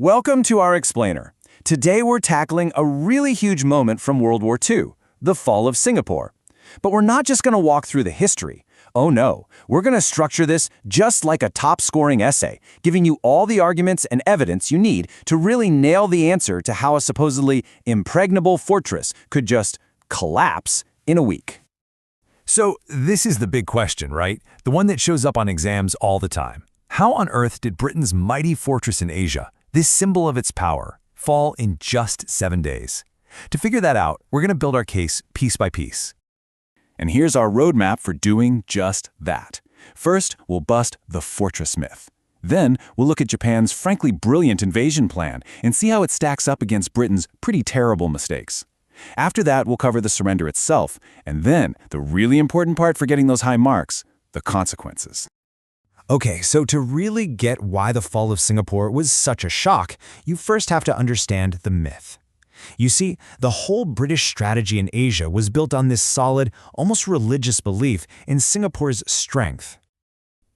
Welcome to our explainer. Today we're tackling a really huge moment from World War II, the fall of Singapore. But we're not just going to walk through the history. Oh no, we're going to structure this just like a top-scoring essay, giving you all the arguments and evidence you need to really nail the answer to how a supposedly impregnable fortress could just collapse in a week. So this is the big question, right? The one that shows up on exams all the time. How on earth did Britain's mighty fortress in Asia, this symbol of its power, fall in just 7 days? To figure that out, we're going to build our case piece by piece. And here's our roadmap for doing just that. First, we'll bust the fortress myth. Then, we'll look at Japan's frankly brilliant invasion plan and see how it stacks up against Britain's pretty terrible mistakes. After that, we'll cover the surrender itself, and then, the really important part for getting those high marks, the consequences. Okay, so to really get why the fall of Singapore was such a shock, you first have to understand the myth. You see, the whole British strategy in Asia was built on this solid, almost religious belief in Singapore's strength.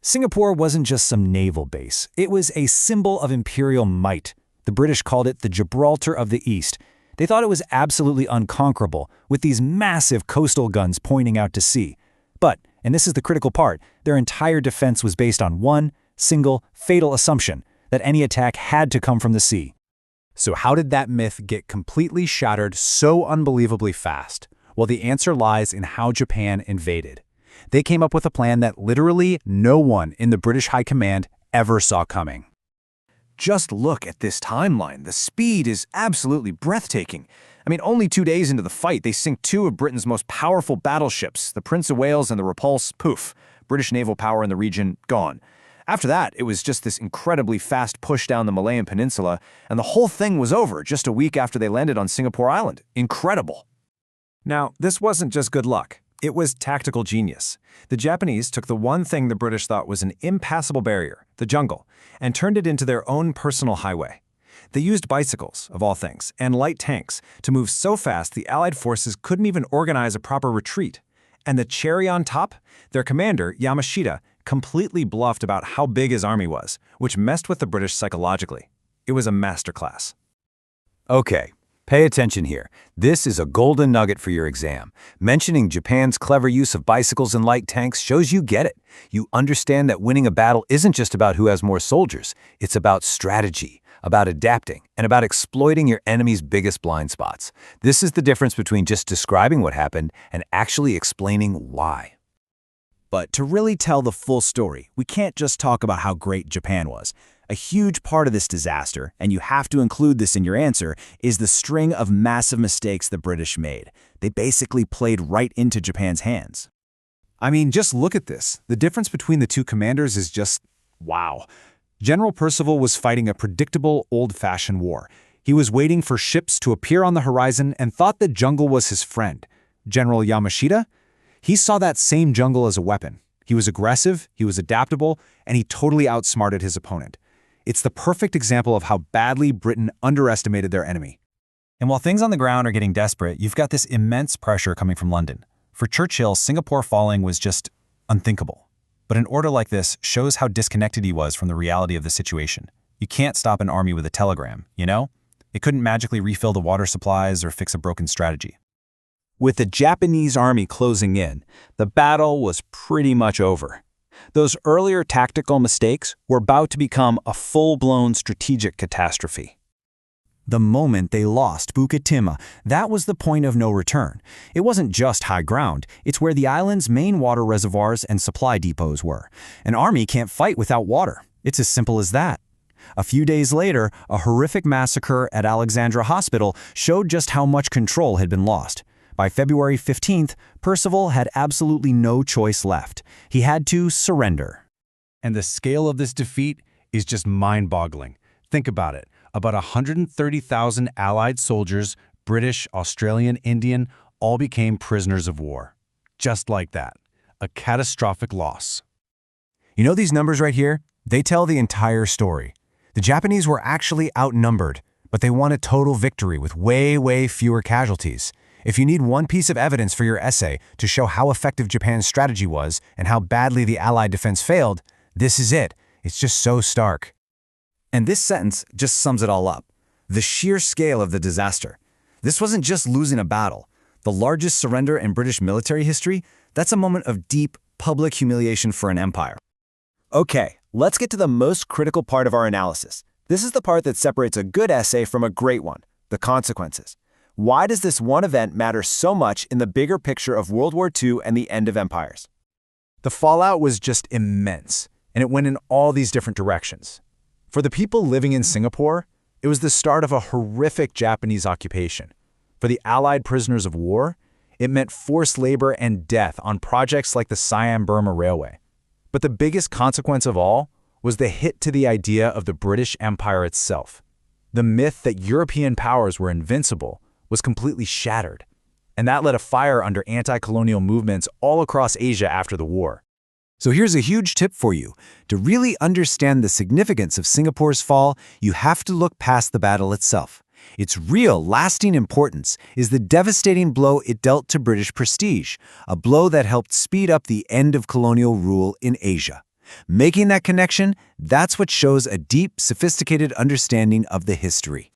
Singapore wasn't just some naval base. It was a symbol of imperial might. The British called it the Gibraltar of the East. They thought it was absolutely unconquerable, with these massive coastal guns pointing out to sea. But, and this is the critical part, their entire defense was based on one single, fatal assumption, that any attack had to come from the sea. So how did that myth get completely shattered so unbelievably fast? Well, the answer lies in how Japan invaded. They came up with a plan that literally no one in the British High Command ever saw coming. Just look at this timeline. The speed is absolutely breathtaking. I mean, only 2 days into the fight, they sink two of Britain's most powerful battleships, the Prince of Wales and the Repulse. Poof, British naval power in the region gone. After that, it was just this incredibly fast push down the Malayan Peninsula, and the whole thing was over just a week after they landed on Singapore Island. Incredible. Now, this wasn't just good luck. It was tactical genius. The Japanese took the one thing the British thought was an impassable barrier, the jungle, and turned it into their own personal highway. They used bicycles, of all things, and light tanks to move so fast the Allied forces couldn't even organize a proper retreat. And the cherry on top? Their commander, Yamashita, completely bluffed about how big his army was, which messed with the British psychologically. It was a masterclass. Okay, pay attention here. This is a golden nugget for your exam. Mentioning Japan's clever use of bicycles and light tanks shows you get it. You understand that winning a battle isn't just about who has more soldiers. It's about strategy, about adapting, and about exploiting your enemy's biggest blind spots. This is the difference between just describing what happened and actually explaining why. But to really tell the full story, we can't just talk about how great Japan was. A huge part of this disaster, and you have to include this in your answer, is the string of massive mistakes the British made. They basically played right into Japan's hands. I mean, just look at this. The difference between the two commanders is just, wow. General Percival was fighting a predictable, old-fashioned war. He was waiting for ships to appear on the horizon and thought the jungle was his friend. General Yamashita? He saw that same jungle as a weapon. He was aggressive, he was adaptable, and he totally outsmarted his opponent. It's the perfect example of how badly Britain underestimated their enemy. And while things on the ground are getting desperate, you've got this immense pressure coming from London. For Churchill, Singapore falling was just unthinkable. But an order like this shows how disconnected he was from the reality of the situation. You can't stop an army with a telegram, you know? It couldn't magically refill the water supplies or fix a broken strategy. With the Japanese army closing in, the battle was pretty much over. Those earlier tactical mistakes were about to become a full-blown strategic catastrophe. The moment they lost Bukit Timah, that was the point of no return. It wasn't just high ground, it's where the island's main water reservoirs and supply depots were. An army can't fight without water. It's as simple as that. A few days later, a horrific massacre at Alexandra Hospital showed just how much control had been lost. By February 15th, Percival had absolutely no choice left. He had to surrender. And the scale of this defeat is just mind-boggling. Think about it. About 130,000 Allied soldiers, British, Australian, Indian, all became prisoners of war. Just like that. A catastrophic loss. You know these numbers right here? They tell the entire story. The Japanese were actually outnumbered, but they won a total victory with way fewer casualties. If you need one piece of evidence for your essay to show how effective Japan's strategy was and how badly the Allied defense failed, this is it. It's just so stark. And this sentence just sums it all up. The sheer scale of the disaster. This wasn't just losing a battle. The largest surrender in British military history, that's a moment of deep public humiliation for an empire. Okay, let's get to the most critical part of our analysis. This is the part that separates a good essay from a great one, the consequences. Why does this one event matter so much in the bigger picture of World War II and the end of empires? The fallout was just immense, and it went in all these different directions. For the people living in Singapore, it was the start of a horrific Japanese occupation. For the Allied prisoners of war, it meant forced labor and death on projects like the Siam-Burma Railway. But the biggest consequence of all was the hit to the idea of the British Empire itself. The myth that European powers were invincible was completely shattered, and that lit a fire under anti-colonial movements all across Asia after the war. So here's a huge tip for you. To really understand the significance of Singapore's fall, you have to look past the battle itself. Its real, lasting importance is the devastating blow it dealt to British prestige, a blow that helped speed up the end of colonial rule in Asia. Making that connection, that's what shows a deep, sophisticated understanding of the history.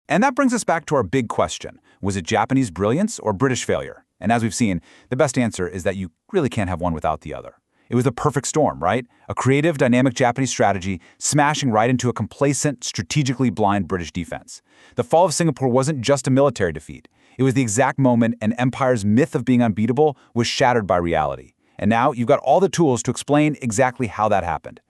And that brings us back to our big question. Was it Japanese brilliance or British failure? And as we've seen, the best answer is that you really can't have one without the other. It was the perfect storm, right? A creative, dynamic Japanese strategy smashing right into a complacent, strategically blind British defense. The fall of Singapore wasn't just a military defeat. It was the exact moment an empire's myth of being unbeatable was shattered by reality. And now you've got all the tools to explain exactly how that happened.